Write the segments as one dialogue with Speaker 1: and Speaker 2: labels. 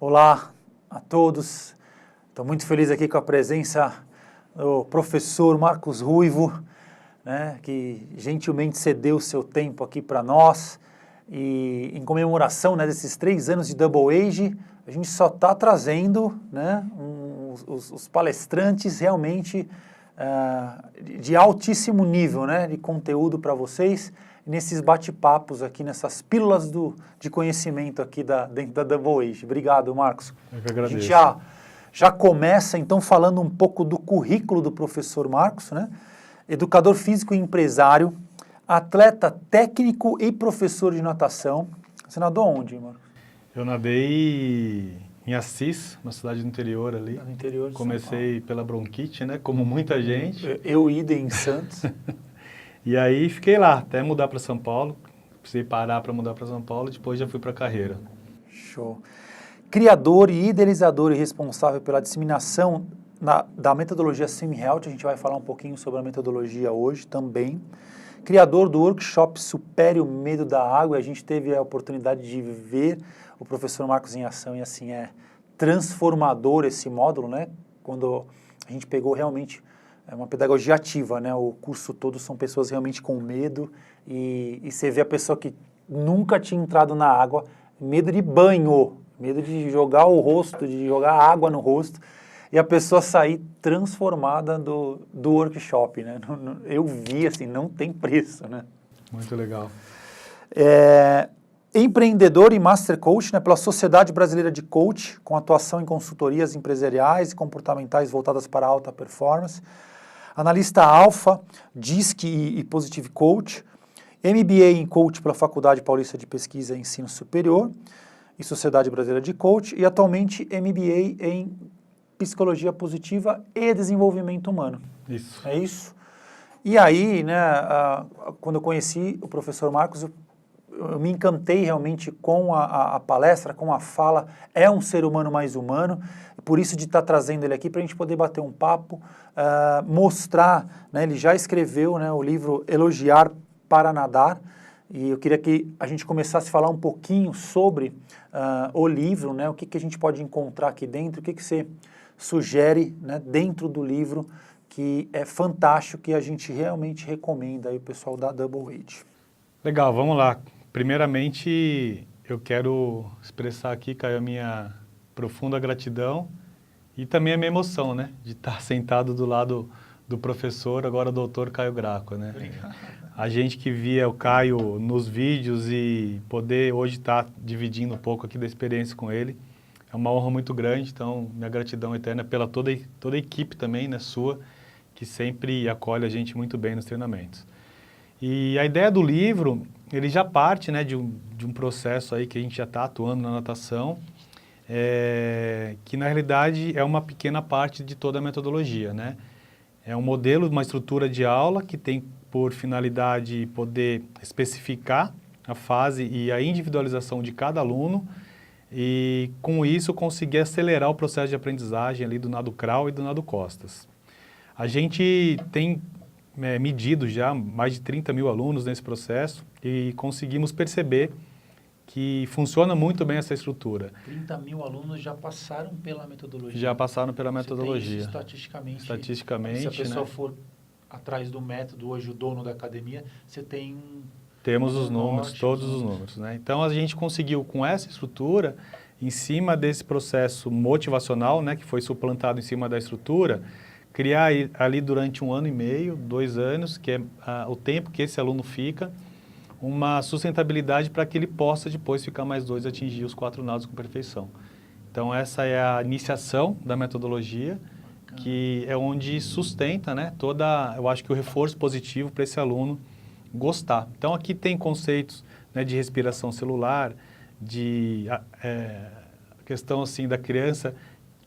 Speaker 1: Olá a todos, estou muito feliz aqui com a presença do professor Marcos Ruivo, né, que gentilmente cedeu o seu tempo aqui para nós e em comemoração, né, desses 3 anos de Double Age, a gente só está trazendo, né, os palestrantes realmente de altíssimo nível, né, de conteúdo para vocês, nesses bate-papos aqui, nessas pílulas de conhecimento aqui dentro da Double Age. Obrigado, Marcos.
Speaker 2: Eu que agradeço.
Speaker 1: A gente já começa, então, falando um pouco do currículo do professor Marcos, né? Educador físico e empresário, atleta técnico e professor de natação. Você nadou onde, Marcos?
Speaker 2: Eu nadei em Assis, uma cidade do interior ali.
Speaker 1: No interior de
Speaker 2: Comecei pela bronquite, né? Como muita gente.
Speaker 1: Eu idem em Santos.
Speaker 2: E aí fiquei lá, até mudar para São Paulo. Precisei parar para mudar para São Paulo, depois já fui para a carreira.
Speaker 1: Show. Criador e idealizador e responsável pela disseminação da metodologia SimHealth, a gente vai falar um pouquinho sobre a metodologia hoje também. Criador do workshop Supere o Medo da Água, a gente teve a oportunidade de ver o professor Marcos em ação e assim é transformador esse módulo, né? Quando a gente pegou realmente uma pedagogia ativa, né? O curso todo são pessoas realmente com medo e você vê a pessoa que nunca tinha entrado na água, medo de banho, medo de jogar o rosto, de jogar água no rosto, e a pessoa sair transformada do workshop, né? Eu vi, assim, não tem preço, né?
Speaker 2: Muito legal.
Speaker 1: Empreendedor e Master Coach, né, pela Sociedade Brasileira de Coach, com atuação em consultorias empresariais e comportamentais voltadas para a alta performance. Analista Alpha, DISC e Positive Coach. MBA em Coach pela Faculdade Paulista de Pesquisa e Ensino Superior e Sociedade Brasileira de Coach. E atualmente MBA em Psicologia Positiva e Desenvolvimento Humano.
Speaker 2: Isso.
Speaker 1: É isso? E aí, né, quando eu conheci o professor Marcos, eu me encantei realmente com a palestra, com a fala. É um ser humano mais humano, por isso de estar trazendo ele aqui para a gente poder bater um papo, mostrar, né, ele já escreveu, né, o livro Elogiar para Nadar, e eu queria que a gente começasse a falar um pouquinho sobre o livro, né, o que a gente pode encontrar aqui dentro, o que você sugere, né, dentro do livro, que é fantástico, que a gente realmente recomenda aí o pessoal da Double Age.
Speaker 2: Legal, vamos lá. Primeiramente, eu quero expressar aqui, Caio, a minha profunda gratidão e também a minha emoção, né, de estar sentado do lado do professor, agora doutor Caio Graco, né?
Speaker 1: Obrigado.
Speaker 2: A gente que via o Caio nos vídeos e poder hoje estar dividindo um pouco aqui da experiência com ele, é uma honra muito grande, então minha gratidão eterna pela toda a equipe também, né, sua, que sempre acolhe a gente muito bem nos treinamentos. E a ideia do livro, ele já parte, né, de um processo aí que a gente já está atuando na natação, que na realidade é uma pequena parte de toda a metodologia, né? É um modelo, uma estrutura de aula que tem por finalidade poder especificar a fase e a individualização de cada aluno e com isso conseguir acelerar o processo de aprendizagem ali do nado crawl e do nado costas. A gente tem medido já mais de 30 mil alunos nesse processo e conseguimos perceber que funciona muito bem essa estrutura.
Speaker 1: 30 mil alunos já passaram pela metodologia.
Speaker 2: Já passaram pela metodologia.
Speaker 1: Você tem isso estatisticamente.
Speaker 2: Estatisticamente,
Speaker 1: se a pessoa,
Speaker 2: né,
Speaker 1: for atrás do método, hoje o dono da academia, você tem...
Speaker 2: Temos os números, todos os números, né? Então a gente conseguiu com essa estrutura, em cima desse processo motivacional, né, que foi suplantado em cima da estrutura, criar ali durante 1 ano e meio, 2 anos, que é o tempo que esse aluno fica, uma sustentabilidade para que ele possa depois ficar mais 2 e atingir os 4 nados com perfeição. Então essa é a iniciação da metodologia, que é onde sustenta, né, eu acho que o reforço positivo para esse aluno gostar. Então aqui tem conceitos, né, de respiração celular, de questão assim da criança,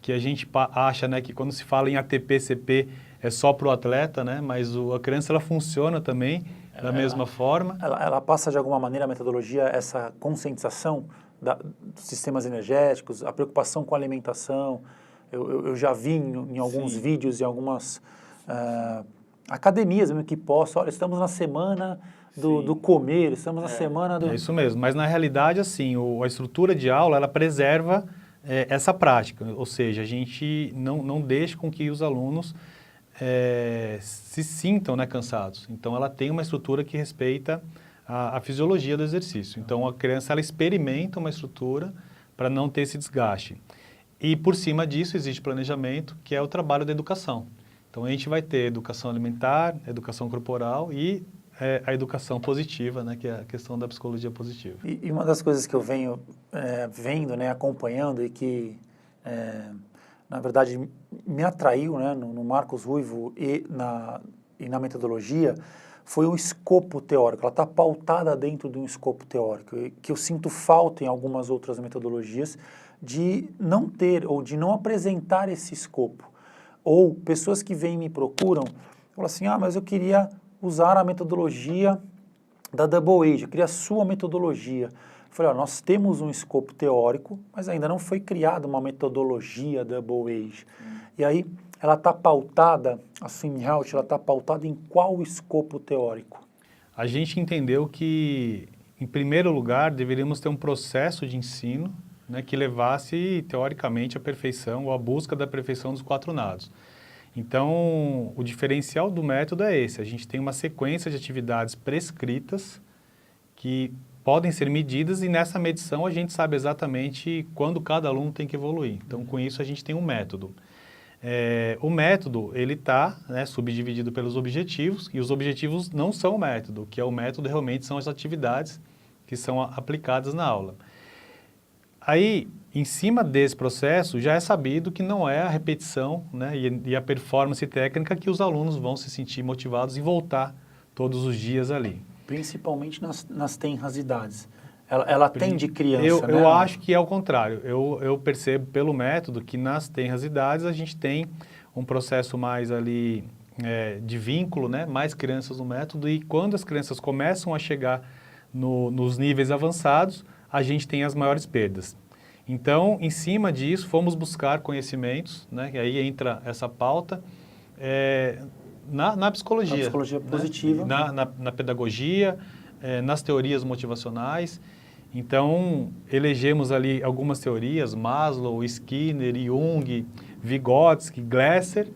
Speaker 2: que a gente acha, né, que quando se fala em ATP, CP é só para o atleta, né, mas a criança ela funciona também da mesma forma.
Speaker 1: Ela passa de alguma maneira a metodologia, essa conscientização dos sistemas energéticos, a preocupação com a alimentação. Eu já vi em alguns vídeos, em algumas academias mesmo que possam, olha, estamos na semana do comer, estamos na semana do...
Speaker 2: É isso mesmo, mas na realidade, assim, a estrutura de aula, ela preserva, essa prática, ou seja, a gente não deixa com que os alunos se sintam, né, cansados. Então, ela tem uma estrutura que respeita a fisiologia do exercício. Então, a criança ela experimenta uma estrutura para não ter esse desgaste. E, por cima disso, existe planejamento, que é o trabalho da educação. Então, a gente vai ter educação alimentar, educação corporal e a educação positiva, né, que é a questão da psicologia positiva.
Speaker 1: E uma das coisas que eu venho vendo, né, acompanhando e que, na verdade, me atraiu, né, no Marcos Ruivo e na metodologia, foi o escopo teórico. Ela está pautada dentro de um escopo teórico, que eu sinto falta em algumas outras metodologias de não ter ou de não apresentar esse escopo. Ou pessoas que vêm e me procuram, falam assim, mas eu queria usar a metodologia da Double Age, eu queria a sua metodologia. Eu falei, nós temos um escopo teórico, mas ainda não foi criada uma metodologia Double Age. E aí, ela está pautada, a Swim Health, ela está pautada em qual escopo teórico?
Speaker 2: A gente entendeu que, em primeiro lugar, deveríamos ter um processo de ensino, né, que levasse, teoricamente, à perfeição ou à busca da perfeição dos 4 nados. Então, o diferencial do método é esse, a gente tem uma sequência de atividades prescritas que podem ser medidas e nessa medição a gente sabe exatamente quando cada aluno tem que evoluir. Então, com isso, a gente tem um método. O método, ele está, né, subdividido pelos objetivos e os objetivos não são o método, o que é o método realmente são as atividades que são aplicadas na aula. Aí, em cima desse processo, já é sabido que não é a repetição, né, e a performance técnica que os alunos vão se sentir motivados e voltar todos os dias ali.
Speaker 1: Principalmente nas tenras idades. Ela tem de criança, né?
Speaker 2: Eu acho que é o contrário. Eu percebo pelo método que nas tenras idades a gente tem um processo mais ali de vínculo, né, mais crianças no método e quando as crianças começam a chegar nos níveis avançados, a gente tem as maiores perdas. Então, em cima disso, fomos buscar conhecimentos, né, e aí entra essa pauta, na psicologia.
Speaker 1: Na psicologia positiva.
Speaker 2: Né, na pedagogia, nas teorias motivacionais. Então, elegemos ali algumas teorias, Maslow, Skinner, Jung, Vygotsky, Glasser,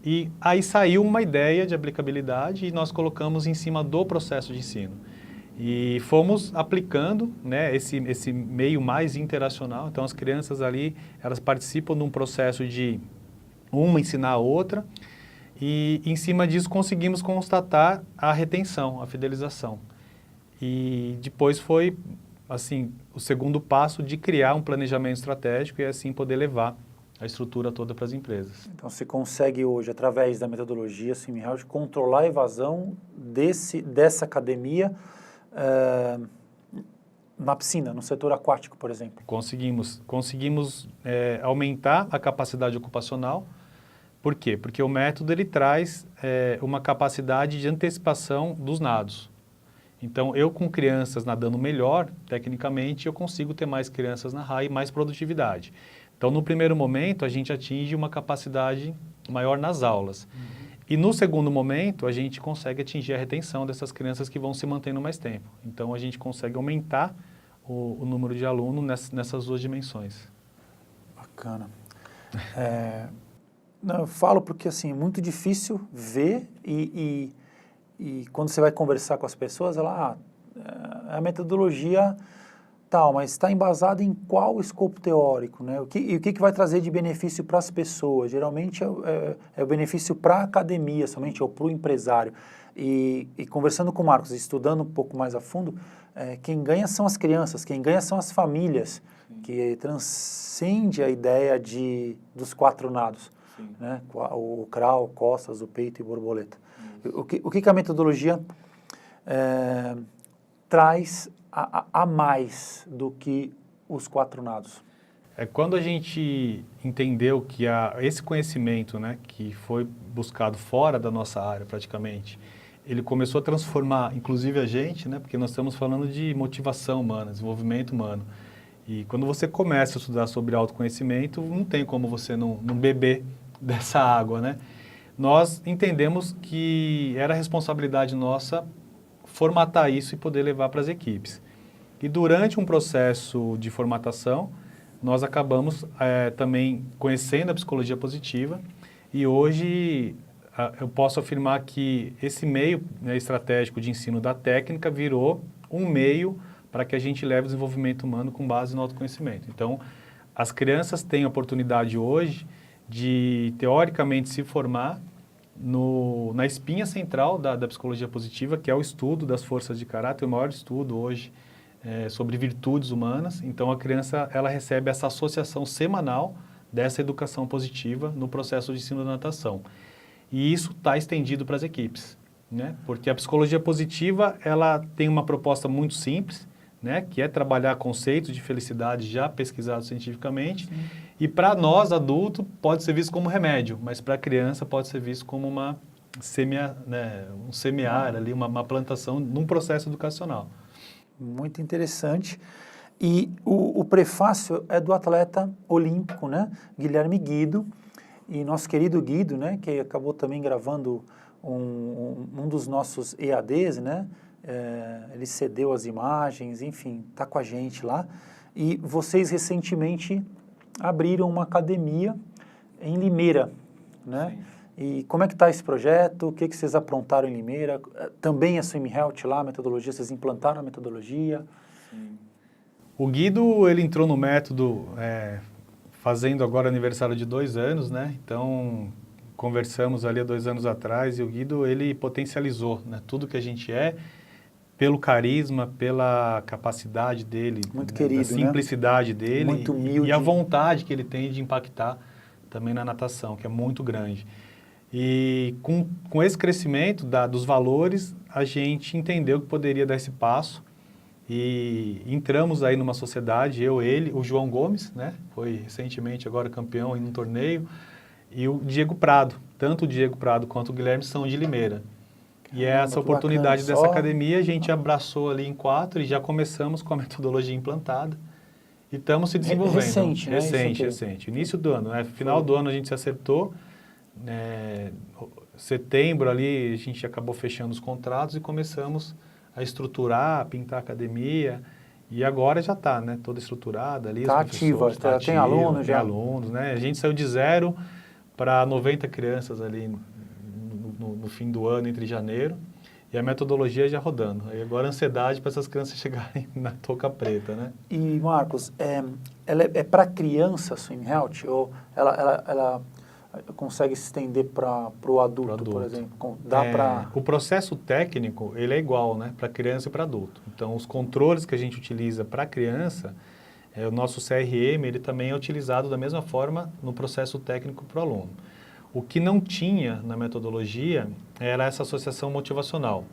Speaker 2: e aí saiu uma ideia de aplicabilidade e nós colocamos em cima do processo de ensino. E fomos aplicando, né, esse meio mais interacional. Então, as crianças ali, elas participam de um processo de uma ensinar a outra. E, em cima disso, conseguimos constatar a retenção, a fidelização. E depois foi, assim, o segundo passo de criar um planejamento estratégico e, assim, poder levar a estrutura toda para as empresas.
Speaker 1: Então, você consegue hoje, através da metodologia Swim Health, controlar a evasão dessa academia na piscina, no setor aquático, por exemplo.
Speaker 2: Conseguimos aumentar a capacidade ocupacional. Por quê? Porque o método ele traz uma capacidade de antecipação dos nados. Então, eu com crianças nadando melhor, tecnicamente, eu consigo ter mais crianças na raia e mais produtividade. Então, no primeiro momento, a gente atinge uma capacidade maior nas aulas. E no segundo momento, a gente consegue atingir a retenção dessas crianças que vão se mantendo mais tempo. Então, a gente consegue aumentar o número de alunos nessas duas dimensões.
Speaker 1: Bacana. Não, eu falo porque, assim, é muito difícil ver e quando você vai conversar com as pessoas, a metodologia tal, mas está embasada em qual escopo teórico, né? O que vai trazer de benefício para as pessoas? Geralmente é o benefício para a academia somente, ou para o empresário. E conversando com o Marcos, estudando um pouco mais a fundo, quem ganha são as crianças, quem ganha são as famílias, que transcende a ideia dos 4 nados, né? O crawl, costas, o peito e borboleta. O que a metodologia traz a mais do que os 4 nados?
Speaker 2: Quando a gente entendeu que esse conhecimento, né, que foi buscado fora da nossa área praticamente, ele começou a transformar, inclusive a gente, né, porque nós estamos falando de motivação humana, desenvolvimento humano. E quando você começa a estudar sobre autoconhecimento, não tem como você não beber dessa água, né? Nós entendemos que era responsabilidade nossa formatar isso e poder levar para as equipes. E durante um processo de formatação, nós acabamos também conhecendo a psicologia positiva e hoje eu posso afirmar que esse meio, né, estratégico de ensino da técnica virou um meio para que a gente leve o desenvolvimento humano com base no autoconhecimento. Então, as crianças têm a oportunidade hoje de, teoricamente, se formar na espinha central da psicologia positiva, que é o estudo das forças de caráter, o maior estudo hoje sobre virtudes humanas. Então, a criança ela recebe essa associação semanal dessa educação positiva no processo de ensino da natação. E isso está estendido para as equipes, né? Porque a psicologia positiva ela tem uma proposta muito simples, né? Que é trabalhar conceitos de felicidade já pesquisados cientificamente. Sim. E para nós, adultos, pode ser visto como remédio, mas para a criança pode ser visto como um semear ali, uma plantação num processo educacional.
Speaker 1: Muito interessante. E o prefácio é do atleta olímpico, né? Guilherme Guido. E nosso querido Guido, né? Que acabou também gravando um dos nossos EADs, né? Ele cedeu as imagens, enfim, está com a gente lá. E vocês recentemente abriram uma academia em Limeira, né? Sim. E como é que está esse projeto? O que vocês aprontaram em Limeira? Também a Swim Health lá, a metodologia, vocês implantaram a metodologia?
Speaker 2: Sim. O Guido, ele entrou no método fazendo agora aniversário de 2 anos, né? Então, conversamos ali há 2 anos atrás e o Guido, ele potencializou, né, tudo que a gente é, pelo carisma, pela capacidade dele,
Speaker 1: muito querido,
Speaker 2: da simplicidade, né, dele,
Speaker 1: muito humilde,
Speaker 2: e a vontade que ele tem de impactar também na natação, que é muito grande. E com esse crescimento dos valores, a gente entendeu que poderia dar esse passo e entramos aí numa sociedade, eu, ele, o João Gomes, né, foi recentemente agora campeão em um torneio, e o Diego Prado, tanto o Diego Prado quanto o Guilherme são de Limeira. E essa oportunidade dessa academia a gente abraçou ali em 4 e já começamos com a metodologia implantada e estamos se desenvolvendo.
Speaker 1: Recente, né?
Speaker 2: Recente. Início do ano, né? Final do ano a gente se acertou, setembro ali a gente acabou fechando os contratos e começamos a estruturar, a pintar a academia e agora já está, né? Toda estruturada ali.
Speaker 1: Está ativa, tem alunos já.
Speaker 2: Tem alunos, né? A gente saiu de 0 para 90 crianças ali no fim do ano, entre janeiro, e a metodologia já rodando. Aí agora a ansiedade para essas crianças chegarem na touca preta, né?
Speaker 1: E, Marcos, ela é para criança a Swim Health ou ela consegue se estender para o adulto, por exemplo?
Speaker 2: O processo técnico, ele é igual, né? Para criança e para adulto. Então, os controles que a gente utiliza para criança, o nosso CRM, ele também é utilizado da mesma forma no processo técnico para o aluno. O que não tinha na metodologia era essa associação motivacional.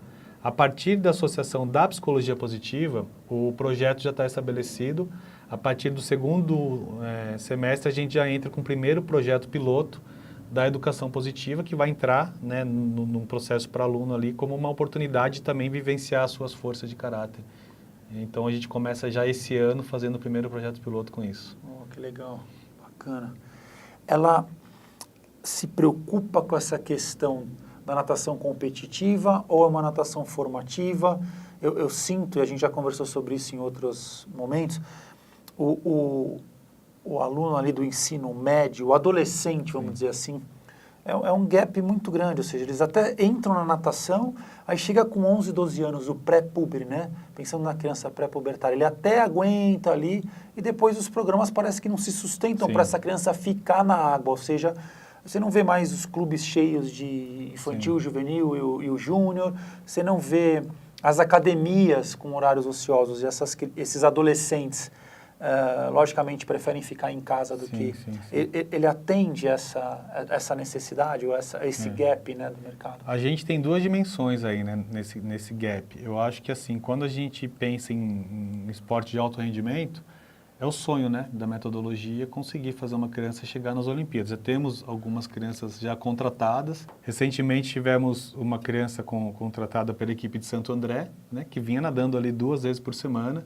Speaker 2: A partir da associação da psicologia positiva, o projeto já está estabelecido. A partir do segundo semestre, a gente já entra com o primeiro projeto piloto da educação positiva, que vai entrar, né, num processo para aluno ali como uma oportunidade de também vivenciar as suas forças de caráter. Então, a gente começa já esse ano fazendo o primeiro projeto piloto com isso.
Speaker 1: Oh, que legal, bacana. Ela se preocupa com essa questão da natação competitiva ou é uma natação formativa? Eu sinto, e a gente já conversou sobre isso em outros momentos, o aluno ali do ensino médio, o adolescente, vamos dizer assim, é um gap muito grande, ou seja, eles até entram na natação, aí chega com 11, 12 anos, o pré-puber, né? Pensando na criança pré-pubertária, ele até aguenta ali e depois os programas parece que não se sustentam para essa criança ficar na água, ou seja, você não vê mais os clubes cheios de infantil, juvenil e o júnior, você não vê as academias com horários ociosos e esses adolescentes, logicamente, preferem ficar em casa do que... Sim. Ele atende essa necessidade ou esse gap, né, do mercado?
Speaker 2: A gente tem 2 dimensões aí, né, nesse gap. Eu acho que, assim, quando a gente pensa em esporte de alto rendimento, é o sonho, né, da metodologia conseguir fazer uma criança chegar nas Olimpíadas. Já temos algumas crianças já contratadas. Recentemente tivemos uma criança contratada pela equipe de Santo André, né, que vinha nadando ali 2 vezes por semana.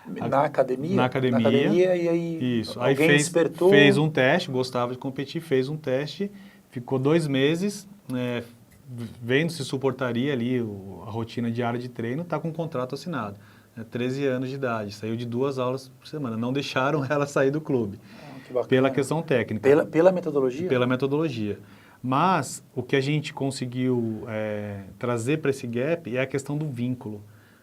Speaker 1: Na academia?
Speaker 2: Na academia.
Speaker 1: Na academia e aí
Speaker 2: isso.
Speaker 1: Alguém
Speaker 2: aí
Speaker 1: despertou?
Speaker 2: Fez um teste, gostava de competir, fez um teste, ficou 2 meses, vendo se suportaria ali a rotina diária de treino, está com um contrato assinado. né, 13 anos de idade, saiu de 2 aulas por semana, não deixaram ela sair do clube,
Speaker 1: Que bacana.
Speaker 2: pela questão técnica.
Speaker 1: Pela metodologia?
Speaker 2: Pela metodologia. Mas o que a gente conseguiu trazer para esse gap é a questão do vínculo,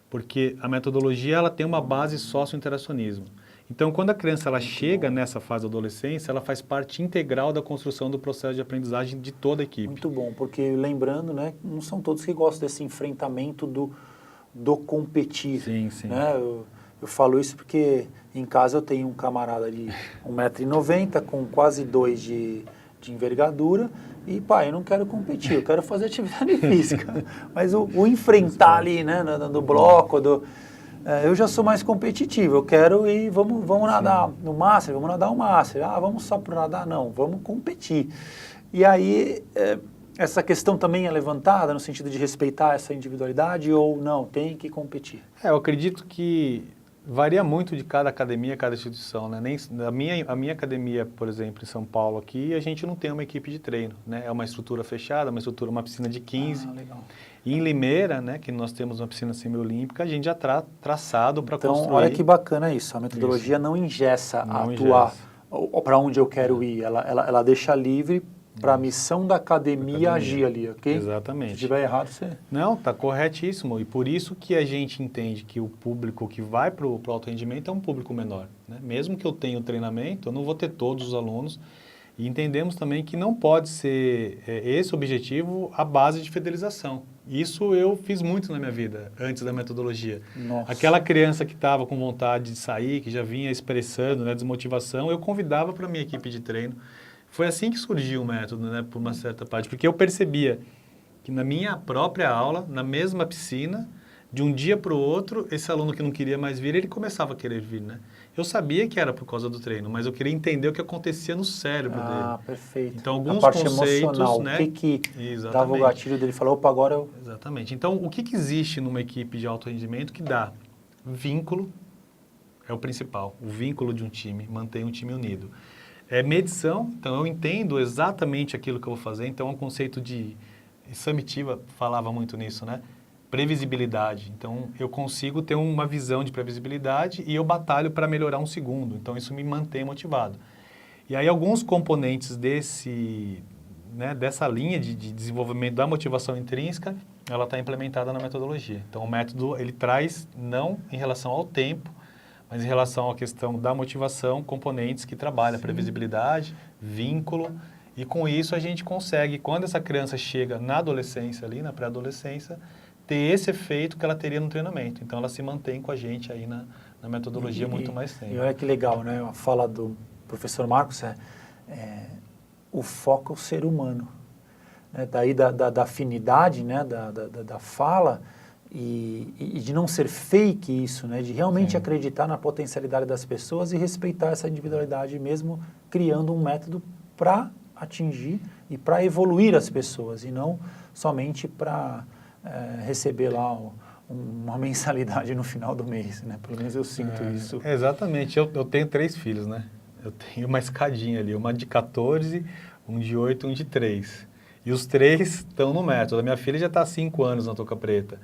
Speaker 2: porque a metodologia ela tem uma base socio-interacionismo. Então, quando a criança ela chega nessa fase da adolescência, ela faz parte integral da construção do processo de aprendizagem de toda a equipe.
Speaker 1: Muito bom, porque lembrando, né, não são todos que gostam desse enfrentamento do competir.
Speaker 2: Sim, sim.
Speaker 1: Né? Eu falo isso porque em casa eu tenho um camarada de 1,90 m com quase 2 de envergadura e, pai, eu não quero competir, eu quero fazer atividade física. Mas o enfrentar ali, né, no bloco, eu já sou mais competitivo, eu quero ir, vamos nadar no Master, vamos nadar o Master. Ah, vamos só para nadar? Não, vamos competir. E aí, essa questão também é levantada no sentido de respeitar essa individualidade ou não, tem que competir?
Speaker 2: Eu acredito que varia muito de cada academia, cada instituição, né? A minha academia, por exemplo, em São Paulo aqui, a gente não tem uma equipe de treino, né? É uma estrutura fechada, uma piscina de 15.
Speaker 1: Ah, legal.
Speaker 2: E em Limeira, né, que nós temos uma piscina semiolímpica, a gente já traçado para construir.
Speaker 1: Então, olha que bacana isso, a metodologia não engessa a atuar para onde eu quero ir, ela deixa livre para a missão da academia agir ali, ok?
Speaker 2: Exatamente.
Speaker 1: Se estiver errado, você...
Speaker 2: Não, está corretíssimo. E por isso que a gente entende que o público que vai para o alto rendimento é um público menor, né? Mesmo que eu tenha o treinamento, eu não vou ter todos os alunos. E entendemos também que não pode ser esse objetivo a base de fidelização. Isso eu fiz muito na minha vida, antes da metodologia.
Speaker 1: Nossa.
Speaker 2: Aquela criança que estava com vontade de sair, que já vinha expressando, né, desmotivação, eu convidava para a minha equipe de treino. Foi assim que surgiu o método, né, por uma certa parte, porque eu percebia que na minha própria aula, na mesma piscina, de um dia para o outro, esse aluno que não queria mais vir, ele começava a querer vir, né? Eu sabia que era por causa do treino, mas eu queria entender o que acontecia no cérebro dele.
Speaker 1: Ah, perfeito.
Speaker 2: Então, alguns
Speaker 1: a parte
Speaker 2: conceitos,
Speaker 1: emocional,
Speaker 2: né?
Speaker 1: o que dava o gatilho dele, falou, opa, agora eu...
Speaker 2: Exatamente. Então, o que existe numa equipe de alto rendimento que dá? Vínculo é o principal, o vínculo de um time, mantém um time unido. Medição, então eu entendo exatamente aquilo que eu vou fazer, então é um conceito de... Samitiva falava muito nisso, né? Previsibilidade. Então, eu consigo ter uma visão de previsibilidade e eu batalho para melhorar um segundo. Então, isso me mantém motivado. E aí, alguns componentes dessa linha de desenvolvimento da motivação intrínseca, ela está implementada na metodologia. Então, o método, ele traz, não em relação ao tempo, mas em relação à questão da motivação, componentes que trabalham a previsibilidade, vínculo, e com isso a gente consegue, quando essa criança chega na adolescência ali, na pré-adolescência, ter esse efeito que ela teria no treinamento. Então, ela se mantém com a gente aí na metodologia muito mais tempo.
Speaker 1: E olha que legal, né? A fala do professor Marcos o foco é o ser humano. Né? Daí da afinidade, né? da fala e de não ser fake isso, né? De realmente acreditar na potencialidade das pessoas e respeitar essa individualidade mesmo criando um método para atingir e para evoluir as pessoas e não somente para... receber lá uma mensalidade no final do mês, né? Pelo menos eu sinto isso.
Speaker 2: Exatamente. Eu tenho 3 filhos, né? Eu tenho uma escadinha ali, uma de 14, um de 8 e um de 3. E os 3 estão no método. A minha filha já está há 5 anos na Toca Preta.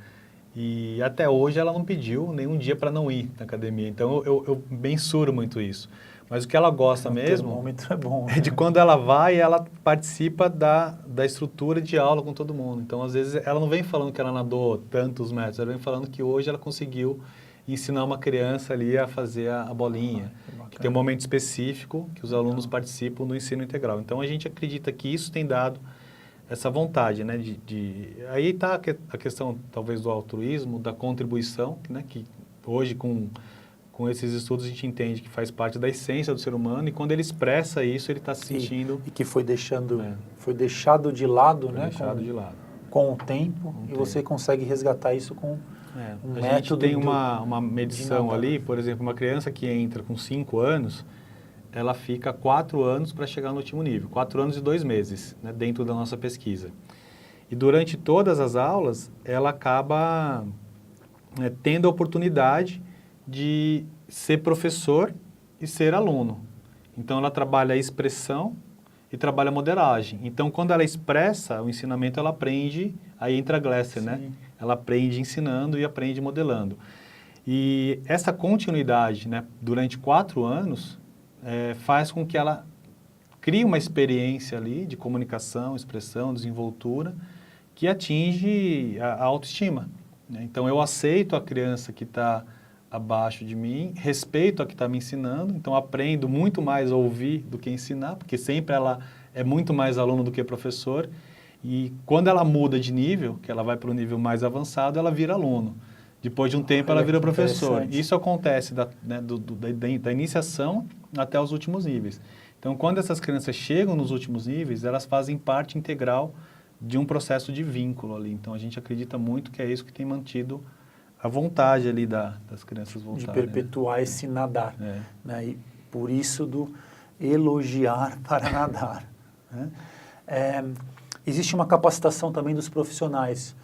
Speaker 2: E até hoje ela não pediu nenhum dia para não ir na academia. Então eu mensuro muito isso. Mas o que ela gosta mesmo
Speaker 1: termômetro é bom, né?
Speaker 2: de quando ela vai, ela participa da estrutura de aula com todo mundo. Então, às vezes, ela não vem falando que ela nadou tantos metros, ela vem falando que hoje ela conseguiu ensinar uma criança ali a fazer a bolinha. Que tem um momento específico que os alunos participam do ensino integral. Então, a gente acredita que isso tem dado essa vontade, né? Aí está a questão, talvez, do altruísmo, da contribuição, né? Que hoje, com esses estudos, a gente entende que faz parte da essência do ser humano e quando ele expressa isso, ele está se sentindo...
Speaker 1: E que foi deixado de lado, né?
Speaker 2: Deixado de lado.
Speaker 1: Com o tempo, você consegue resgatar isso com um método...
Speaker 2: A gente tem uma medição ali, por exemplo, uma criança que entra com 5 anos, ela fica 4 anos para chegar no último nível, 4 anos e 2 meses, né, dentro da nossa pesquisa. E durante todas as aulas, ela acaba tendo a oportunidade de ser professor e ser aluno. Então, ela trabalha a expressão e trabalha a modelagem. Então, quando ela expressa o ensinamento, ela aprende, aí entra a Glasser, né? Ela aprende ensinando e aprende modelando. E essa continuidade, né, durante 4 anos, faz com que ela crie uma experiência ali de comunicação, expressão, desenvoltura, que atinge a autoestima, né? Então, eu aceito a criança que está abaixo de mim, respeito a que está me ensinando, então aprendo muito mais a ouvir do que ensinar, porque sempre ela é muito mais aluno do que professor, e quando ela muda de nível, que ela vai para o nível mais avançado, ela vira aluno. Depois de um tempo, ela vira professor. Isso acontece da iniciação até os últimos níveis. Então, quando essas crianças chegam nos últimos níveis, elas fazem parte integral de um processo de vínculo ali. Então, a gente acredita muito que é isso que tem mantido a vontade ali das crianças voltarem.
Speaker 1: De perpetuar esse nadar. Né? E por isso do elogiar para nadar. Né? Existe uma capacitação também dos profissionais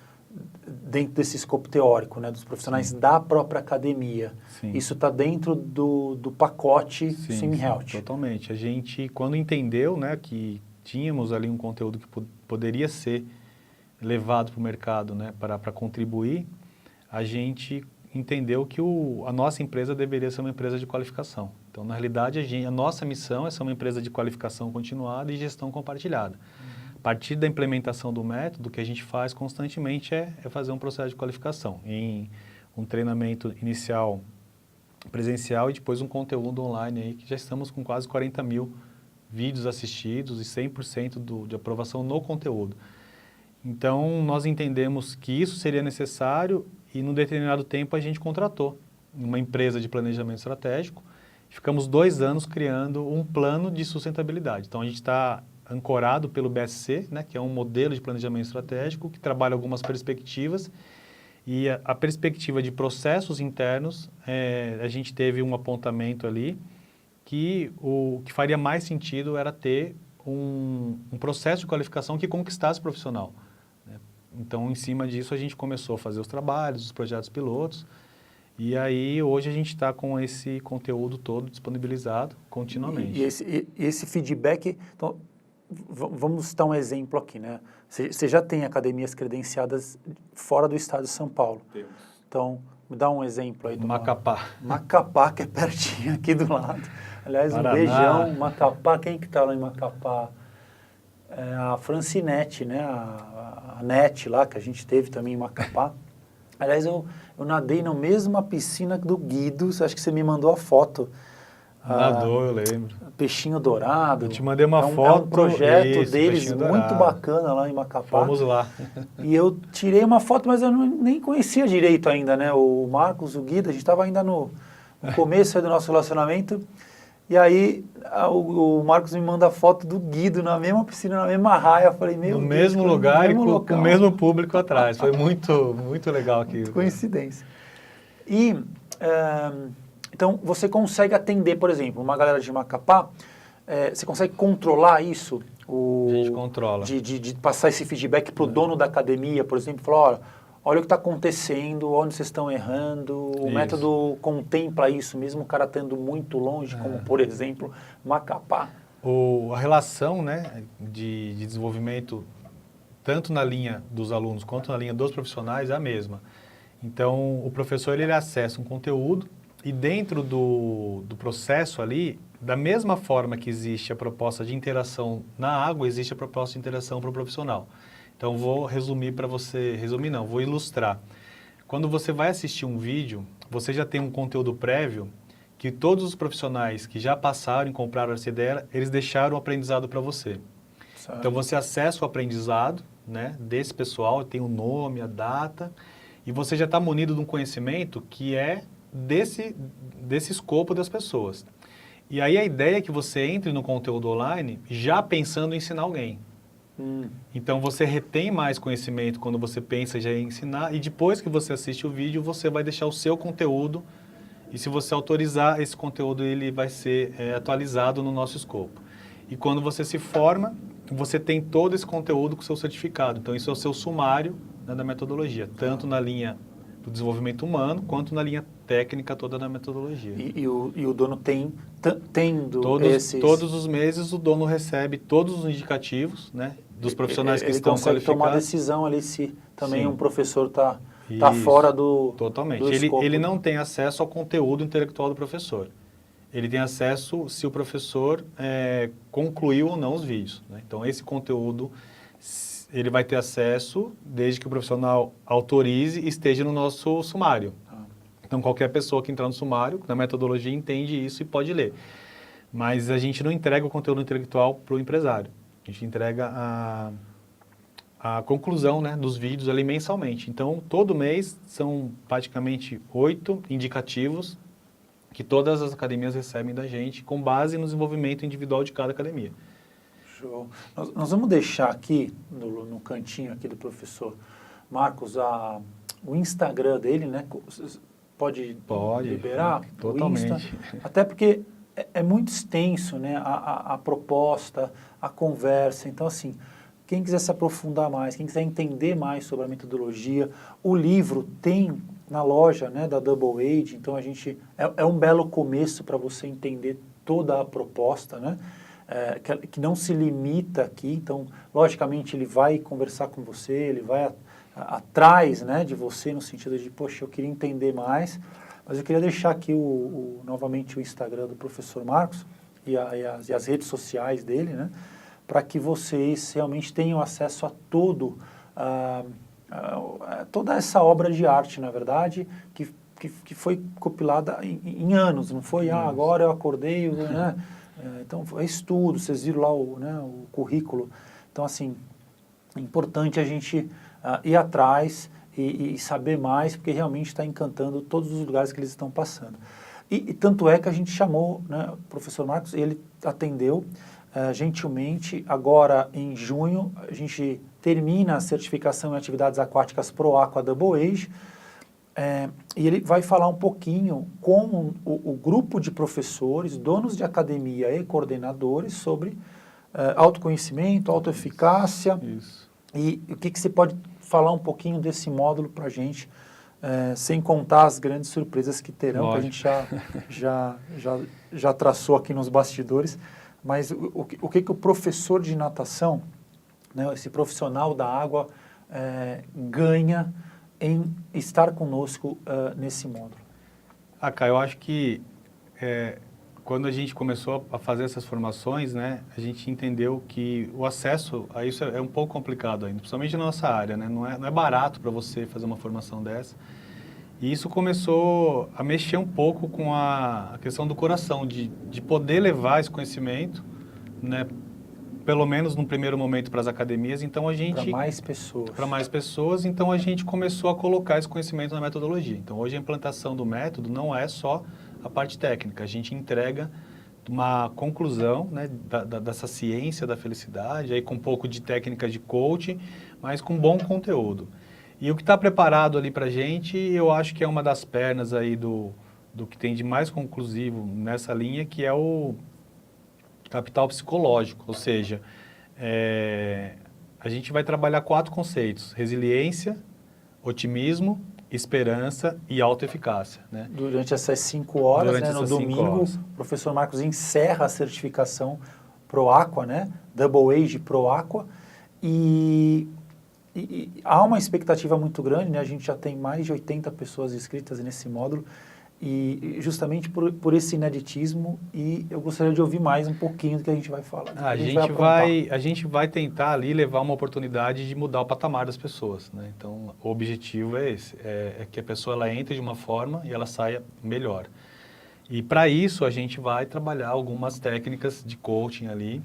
Speaker 1: dentro desse escopo teórico, né? Dos profissionais da própria academia.
Speaker 2: Sim.
Speaker 1: Isso está dentro do pacote SimHealth.
Speaker 2: Totalmente. A gente, quando entendeu, né, que tínhamos ali um conteúdo que poderia ser levado para o mercado, né, para contribuir, a gente entendeu que a nossa empresa deveria ser uma empresa de qualificação. Então, na realidade, a nossa missão é ser uma empresa de qualificação continuada e gestão compartilhada. A partir da implementação do método, o que a gente faz constantemente é fazer um processo de qualificação, em um treinamento inicial presencial e depois um conteúdo online, aí, que já estamos com quase 40 mil vídeos assistidos e 100% de aprovação no conteúdo. Então, nós entendemos que isso seria necessário e, num determinado tempo, a gente contratou uma empresa de planejamento estratégico. Ficamos 2 anos criando um plano de sustentabilidade. Então, a gente está ancorado pelo BSC, né, que é um modelo de planejamento estratégico que trabalha algumas perspectivas. E a perspectiva de processos internos, a gente teve um apontamento ali que o que faria mais sentido era ter um processo de qualificação que conquistasse o profissional. Então, em cima disso, a gente começou a fazer os trabalhos, os projetos pilotos, e aí hoje a gente está com esse conteúdo todo disponibilizado continuamente.
Speaker 1: E esse feedback, então, vamos citar um exemplo aqui, né? Você já tem academias credenciadas fora do estado de São Paulo.
Speaker 2: Temos.
Speaker 1: Então, me dá um exemplo aí.
Speaker 2: Macapá.
Speaker 1: Macapá, que é pertinho aqui do lado. Aliás,
Speaker 2: Paraná.
Speaker 1: Um beijão, Macapá. Quem que está lá em Macapá? A Francinete, né? A Net lá, que a gente teve também em Macapá. Aliás, eu nadei na mesma piscina do Guido, acho que você me mandou a foto.
Speaker 2: Nadou, eu lembro.
Speaker 1: Peixinho Dourado.
Speaker 2: Eu te mandei uma foto.
Speaker 1: É um projeto deles
Speaker 2: Peixinho
Speaker 1: muito
Speaker 2: Dourado.
Speaker 1: bacana lá em Macapá.
Speaker 2: Fomos lá.
Speaker 1: E eu tirei uma foto, mas eu nem conhecia direito ainda, né? O Marcos, o Guido, a gente estava ainda no começo do nosso relacionamento. E aí o Marcos me manda a foto do Guido na mesma piscina, na mesma raia. Eu falei, meu
Speaker 2: No
Speaker 1: Deus,
Speaker 2: mesmo lugar e com o mesmo
Speaker 1: local.
Speaker 2: público atrás. Foi muito legal aquilo.
Speaker 1: Coincidência. E, então, você consegue atender, por exemplo, uma galera de Macapá, você consegue controlar isso?
Speaker 2: A gente controla.
Speaker 1: De passar esse feedback para o dono da academia, por exemplo, falar, olha o que está acontecendo, onde vocês estão errando, o método contempla isso, mesmo o cara estando muito longe, como, por exemplo, Macapá.
Speaker 2: A relação, né, de desenvolvimento, tanto na linha dos alunos quanto na linha dos profissionais, é a mesma. Então, o professor ele acessa um conteúdo e dentro do processo ali, da mesma forma que existe a proposta de interação na água, existe a proposta de interação para o profissional. Então, vou resumir para você, vou ilustrar. Quando você vai assistir um vídeo, você já tem um conteúdo prévio que todos os profissionais que já passaram e compraram essa ideia, eles deixaram o aprendizado para você. Certo. Então, você acessa o aprendizado, né, desse pessoal, tem o nome, a data, e você já está munido de um conhecimento que é desse escopo das pessoas. E aí a ideia é que você entre no conteúdo online já pensando em ensinar alguém. Então, você retém mais conhecimento quando você pensa já em ensinar, e depois que você assiste o vídeo, você vai deixar o seu conteúdo, e se você autorizar, esse conteúdo ele vai ser atualizado no nosso escopo. E quando você se forma, você tem todo esse conteúdo com o seu certificado. Então, isso é o seu sumário, né, da metodologia, tanto na linha do desenvolvimento humano, quanto na linha técnica toda da metodologia.
Speaker 1: E o dono tendo
Speaker 2: todos os meses o dono recebe todos os indicativos, né, dos profissionais que estão qualificados.
Speaker 1: Ele consegue tomar decisão ali se também um professor está está
Speaker 2: Isso,
Speaker 1: fora do
Speaker 2: totalmente.
Speaker 1: do escopo.
Speaker 2: Ele não tem acesso ao conteúdo intelectual do professor. Ele tem acesso se o professor concluiu ou não os vídeos, né? Então, esse conteúdo, ele vai ter acesso desde que o profissional autorize e esteja no nosso sumário. Então, qualquer pessoa que entrar no sumário, na metodologia, entende isso e pode ler. Mas a gente não entrega o conteúdo intelectual para o empresário. A gente entrega a conclusão, né, dos vídeos ali mensalmente. Então, todo mês são praticamente 8 indicativos que todas as academias recebem da gente com base no desenvolvimento individual de cada academia.
Speaker 1: Show. Nós vamos deixar aqui, no cantinho aqui do professor Marcos, o Instagram dele, né? Pode liberar?
Speaker 2: Totalmente.
Speaker 1: O Insta, até porque é muito extenso, né? A proposta, a conversa. Então, assim, quem quiser se aprofundar mais, quem quiser entender mais sobre a metodologia, o livro tem na loja, né, da Double Age, então a gente é um belo começo para você entender toda a proposta, né, que não se limita aqui. Então, logicamente, ele vai conversar com você, ele vai atrás, né, de você no sentido de, poxa, eu queria entender mais, mas eu queria deixar aqui novamente o Instagram do professor Marcos e as redes sociais dele, né, para que vocês realmente tenham acesso a toda essa obra de arte, na verdade, que foi compilada em anos, não foi, agora eu acordei, né? Então, é estudo, vocês viram lá o currículo. Então, assim, é importante a gente ir atrás e saber mais, porque realmente está encantando todos os lugares que eles estão passando. E tanto é que a gente chamou, né, o professor Marcos, ele atendeu gentilmente. Agora, em junho, a gente termina a certificação em atividades aquáticas ProAqua Double Age, e ele vai falar um pouquinho com o grupo de professores, donos de academia e coordenadores sobre autoconhecimento, autoeficácia.
Speaker 2: Isso.
Speaker 1: E o que você pode falar um pouquinho desse módulo para a gente, sem contar as grandes surpresas que terão, Lógico. Que a gente já traçou aqui nos bastidores. Mas o que o professor de natação, né, esse profissional da água, ganha em estar conosco nesse módulo?
Speaker 2: Caio, eu acho que quando a gente começou a fazer essas formações, né, a gente entendeu que o acesso a isso é um pouco complicado ainda, principalmente na nossa área, né? Não é barato para você fazer uma formação dessa. E isso começou a mexer um pouco com a questão do coração, de poder levar esse conhecimento, né, pelo menos no primeiro momento para as academias. Então a gente...
Speaker 1: Para mais pessoas.
Speaker 2: Para mais pessoas, então a gente começou a colocar esse conhecimento na metodologia. Então hoje a implantação do método não é só a parte técnica, a gente entrega uma conclusão, né, dessa ciência da felicidade, aí com um pouco de técnica de coaching, mas com bom conteúdo. E o que está preparado ali para a gente, eu acho que é uma das pernas aí do que tem de mais conclusivo nessa linha, que é o capital psicológico, ou seja, a gente vai trabalhar 4 conceitos: resiliência, otimismo, esperança e autoeficácia, né? Durante
Speaker 1: essas 5 horas, né, no domingo, o professor Marcos encerra a certificação ProAqua, né? Double Age ProAqua, e há uma expectativa muito grande, né? A gente já tem mais de 80 pessoas inscritas nesse módulo, e justamente por esse ineditismo, e eu gostaria de ouvir mais um pouquinho do que a gente vai falar.
Speaker 2: A gente vai tentar ali levar uma oportunidade de mudar o patamar das pessoas, né? Então, o objetivo é esse, é que a pessoa ela entre de uma forma e ela saia melhor. E para isso a gente vai trabalhar algumas técnicas de coaching ali,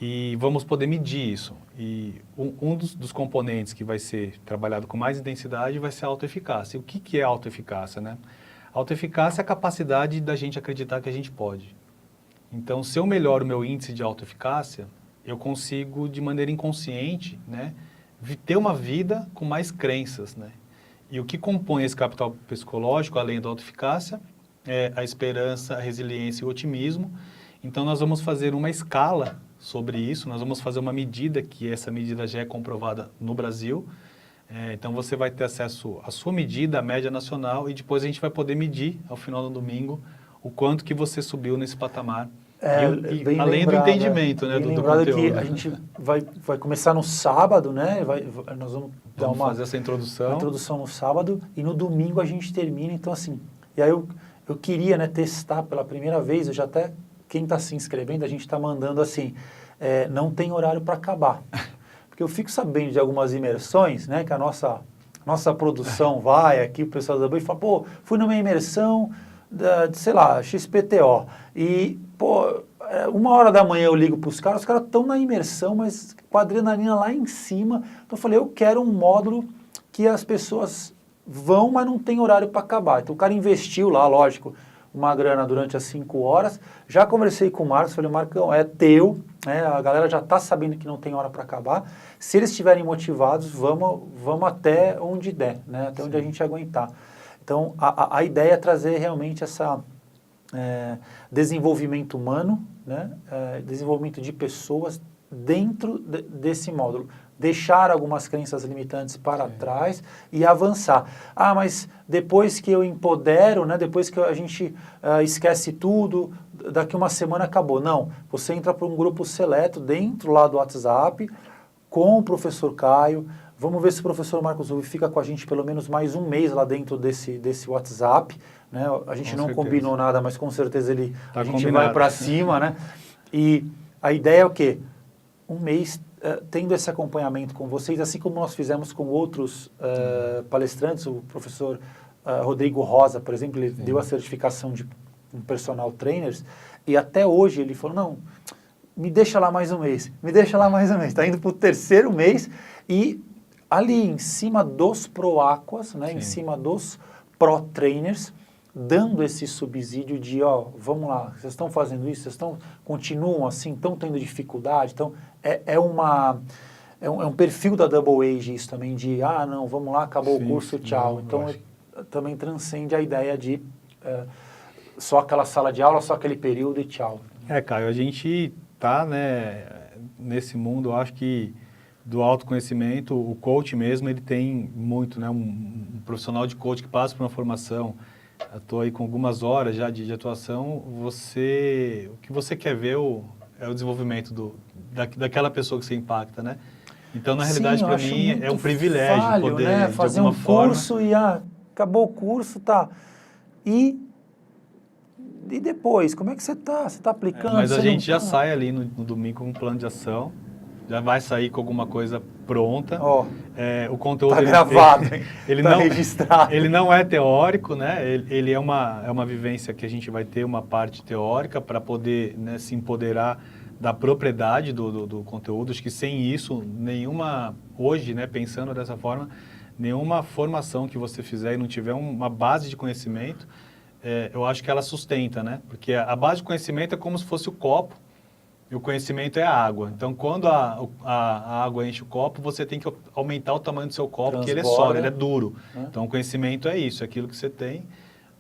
Speaker 2: e vamos poder medir isso. E um dos componentes que vai ser trabalhado com mais intensidade vai ser a autoeficácia. E o que é a autoeficácia, né? A autoeficácia é a capacidade da gente acreditar que a gente pode. Então, se eu melhoro o meu índice de autoeficácia, eu consigo, de maneira inconsciente, né, ter uma vida com mais crenças, né? E o que compõe esse capital psicológico, além da autoeficácia, é a esperança, a resiliência e o otimismo. Então, nós vamos fazer uma escala sobre isso, nós vamos fazer uma medida, que essa medida já é comprovada no Brasil. Então, você vai ter acesso à sua medida, à média nacional, e depois a gente vai poder medir, ao final do domingo, o quanto que você subiu nesse patamar
Speaker 1: Bem
Speaker 2: além
Speaker 1: lembrado,
Speaker 2: do entendimento, né,
Speaker 1: bem
Speaker 2: do
Speaker 1: lembrado
Speaker 2: conteúdo.
Speaker 1: que a gente vai começar no sábado, né? Nós vamos dar
Speaker 2: Vamos fazer essa
Speaker 1: uma introdução no sábado e no domingo a gente termina. Então, assim, e aí eu queria, né, testar pela primeira vez, eu já até, quem está se inscrevendo, a gente está mandando assim, não tem horário para acabar. Porque eu fico sabendo de algumas imersões, né, que a nossa produção vai aqui, o pessoal da Bui fala, pô, fui numa imersão sei lá, XPTO, e, pô, 1h da manhã eu ligo para os caras estão na imersão, mas com a adrenalina lá em cima. Então eu falei, eu quero um módulo que as pessoas vão, mas não tem horário para acabar. Então o cara investiu lá, lógico, uma grana durante as 5 horas. Já conversei com o Marcos, falei, Marcão, é teu, né? A galera já está sabendo que não tem hora para acabar. Se eles estiverem motivados, vamos até onde der, né? Até onde a gente aguentar. Então, a ideia é trazer realmente essa desenvolvimento humano, né? Desenvolvimento de pessoas dentro desse módulo. Deixar algumas crenças limitantes para trás e avançar. Ah, mas depois que eu empodero, né? Depois que a gente esquece tudo, daqui uma semana acabou. Não, você entra para um grupo seleto dentro lá do WhatsApp com o professor Caio. Vamos ver se o professor Marcos Rubi fica com a gente pelo menos mais um mês lá dentro desse WhatsApp, né? A gente não combinou nada, mas com certeza a gente vai para cima, né? E a ideia é o quê? Um mês tendo esse acompanhamento com vocês, assim como nós fizemos com outros palestrantes, o professor Rodrigo Rosa, por exemplo, ele deu a certificação de um personal trainers, e até hoje ele falou, não, me deixa lá mais um mês, me deixa lá mais um mês. Está indo para o 3º mês e ali em cima dos Proaquas, né, em cima dos Pro Trainers, dando esse subsídio de, ó, vamos lá, vocês estão fazendo isso, continuam assim, estão tendo dificuldade, então é um perfil da Double Age isso também, de, não, vamos lá, acabou o curso, tchau.
Speaker 2: Não,
Speaker 1: então também transcende a ideia de só aquela sala de aula, só aquele período e tchau.
Speaker 2: Caio, a gente tá, né, nesse mundo, eu acho que do autoconhecimento, o coach mesmo, ele tem muito, né, um profissional de coach que passa por uma formação, estou aí com algumas horas já de atuação, o que você quer ver é o desenvolvimento daquela pessoa que você impacta, né? Então, na realidade, para mim, é um privilégio poder,
Speaker 1: né, fazer um curso e acabou o curso, tá? E depois, como é que você está? Você está aplicando?
Speaker 2: Mas a gente já sai ali no domingo com um plano de ação, já vai sair com alguma coisa pronta. O conteúdo
Speaker 1: está gravado,
Speaker 2: ele
Speaker 1: está registrado.
Speaker 2: Ele não é teórico, né? Ele é uma vivência que a gente vai ter uma parte teórica para poder, né, se empoderar da propriedade do conteúdo. Acho que sem isso, hoje, né, pensando dessa forma, nenhuma formação que você fizer e não tiver uma base de conhecimento, eu acho que ela sustenta, né? Porque a base de conhecimento é como se fosse o copo e o conhecimento é a água. Então, quando a água enche o copo, você tem que aumentar o tamanho do seu copo, porque ele é sólido, ele é duro. Então, o conhecimento é isso, é aquilo que você tem,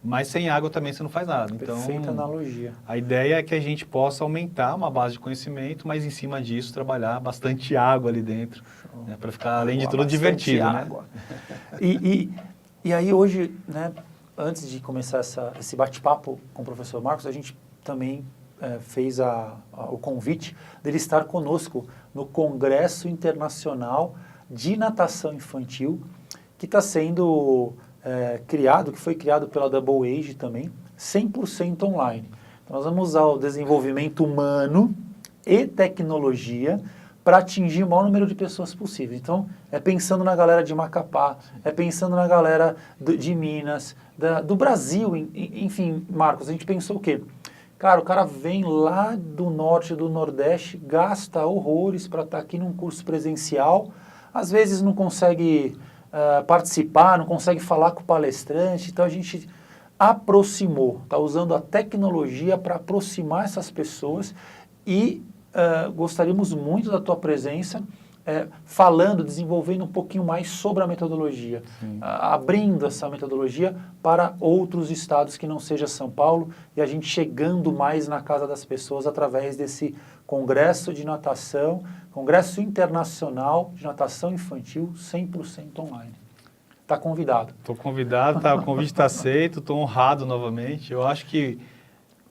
Speaker 2: mas sem água também você não faz nada.
Speaker 1: Perfeita analogia.
Speaker 2: A ideia é que a gente possa aumentar uma base de conhecimento, mas em cima disso trabalhar bastante água ali dentro, né? Para ficar, além de tudo, divertido,
Speaker 1: água. Né? E aí hoje, né, antes de começar esse bate-papo com o professor Marcos, a gente também fez o convite dele estar conosco no Congresso Internacional de Natação Infantil, que está sendo que foi criado pela Double Age também, 100% online. Então, nós vamos usar o desenvolvimento humano e tecnologia para atingir o maior número de pessoas possível. Então, pensando na galera de Macapá, pensando na galera de Minas, do Brasil, enfim, Marcos, a gente pensou o quê? Cara, o cara vem lá do norte, do nordeste, gasta horrores para estar aqui num curso presencial, às vezes não consegue participar, não consegue falar com o palestrante, então a gente aproximou, está usando a tecnologia para aproximar essas pessoas e gostaríamos muito da tua presença, falando, desenvolvendo um pouquinho mais sobre a metodologia, abrindo essa metodologia para outros estados que não seja São Paulo e a gente chegando mais na casa das pessoas através desse Congresso de Natação, Congresso Internacional de Natação Infantil 100% online. Está convidado.
Speaker 2: Estou convidado, o convite está aceito, estou honrado novamente. Eu acho que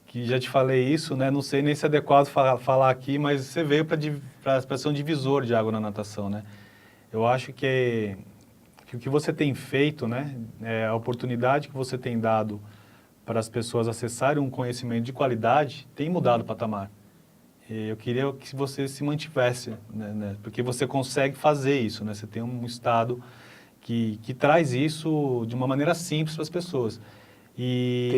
Speaker 2: que já te falei isso, né? Não sei nem se é adequado falar aqui, mas você veio para ser um divisor de água na natação, né? Eu acho que o que você tem feito, né? A oportunidade que você tem dado para as pessoas acessarem um conhecimento de qualidade tem mudado o patamar. Eu queria que você se mantivesse, né? Porque você consegue fazer isso, né? Você tem um estado que traz isso de uma maneira simples para as pessoas. E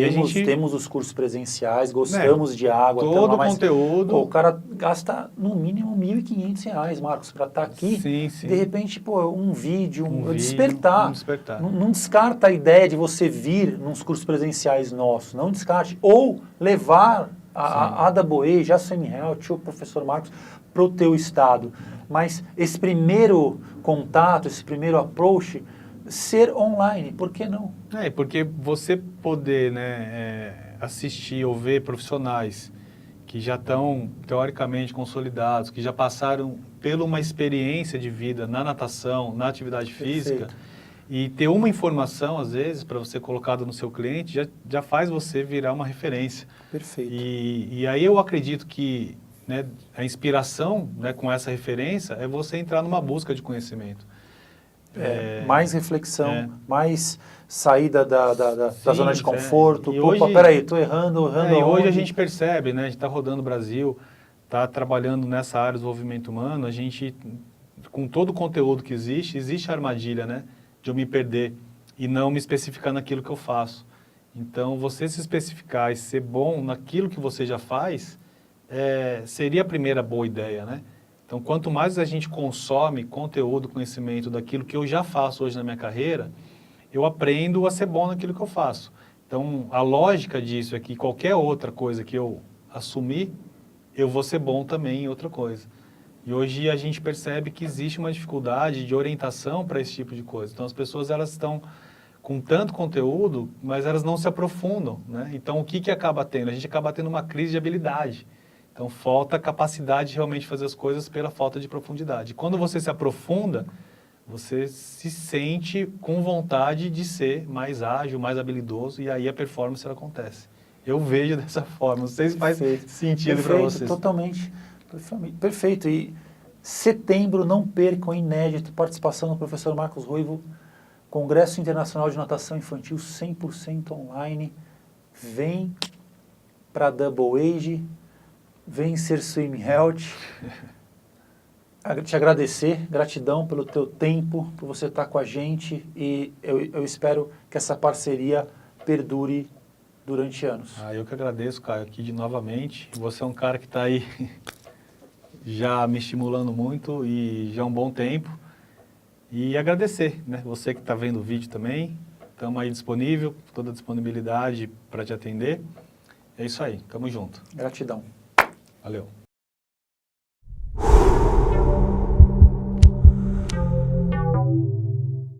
Speaker 1: Temos os cursos presenciais, gostamos de água.
Speaker 2: Todo o conteúdo.
Speaker 1: Pô, o cara gasta no mínimo R$ 1.500, Marcos, para estar aqui.
Speaker 2: Sim, sim.
Speaker 1: De repente, pô, um vídeo,
Speaker 2: despertar.
Speaker 1: Não descarta a ideia de você vir nos cursos presenciais nossos, não descarte. Ou levar a Ada Boej, a Swim Health, o professor Marcos, para o teu estado. Mas esse primeiro contato, esse primeiro approach, ser online, por que não?
Speaker 2: Porque você poder, né, assistir ou ver profissionais que já estão teoricamente consolidados, que já passaram por uma experiência de vida na natação, na atividade física, e ter uma informação, às vezes, para você colocado no seu cliente, já faz você virar uma referência.
Speaker 1: Perfeito.
Speaker 2: E aí eu acredito que, né, a inspiração, né, com essa referência é você entrar numa busca de conhecimento.
Speaker 1: Mais reflexão, mais saída da zona de conforto.
Speaker 2: Hoje,
Speaker 1: peraí, estou errando
Speaker 2: e hoje a gente percebe, né? A gente está rodando o Brasil, está trabalhando nessa área do desenvolvimento humano, a gente, com todo o conteúdo que existe a armadilha, né? De eu me perder e não me especificar naquilo que eu faço. Então, você se especificar e ser bom naquilo que você já faz, seria a primeira boa ideia, né? Então, quanto mais a gente consome conteúdo, conhecimento daquilo que eu já faço hoje na minha carreira, eu aprendo a ser bom naquilo que eu faço. Então, a lógica disso é que qualquer outra coisa que eu assumir, eu vou ser bom também em outra coisa. E hoje a gente percebe que existe uma dificuldade de orientação para esse tipo de coisa. Então, as pessoas elas estão com tanto conteúdo, mas elas não se aprofundam, né? Então, o que acaba tendo? A gente acaba tendo uma crise de habilidade. Então, falta capacidade de realmente fazer as coisas pela falta de profundidade. Quando você se aprofunda, você se sente com vontade de ser mais ágil, mais habilidoso, e aí a performance ela acontece. Eu vejo dessa forma. Não sei se faz sentido para vocês.
Speaker 1: Totalmente. Perfeito. E setembro, não percam, inédito, participação do professor Marcos Ruivo, Congresso Internacional de Natação Infantil 100% online. Vem para Double Age. Vem ser Swim Health, te agradecer, gratidão pelo teu tempo, por você estar com a gente e eu espero que essa parceria perdure durante anos.
Speaker 2: Eu que agradeço, Caio, aqui novamente. Você é um cara que está aí já me estimulando muito e já há um bom tempo. E agradecer, né? Você que está vendo o vídeo também, estamos aí disponível, toda a disponibilidade para te atender. É isso aí, tamo junto.
Speaker 1: Gratidão.
Speaker 2: Valeu.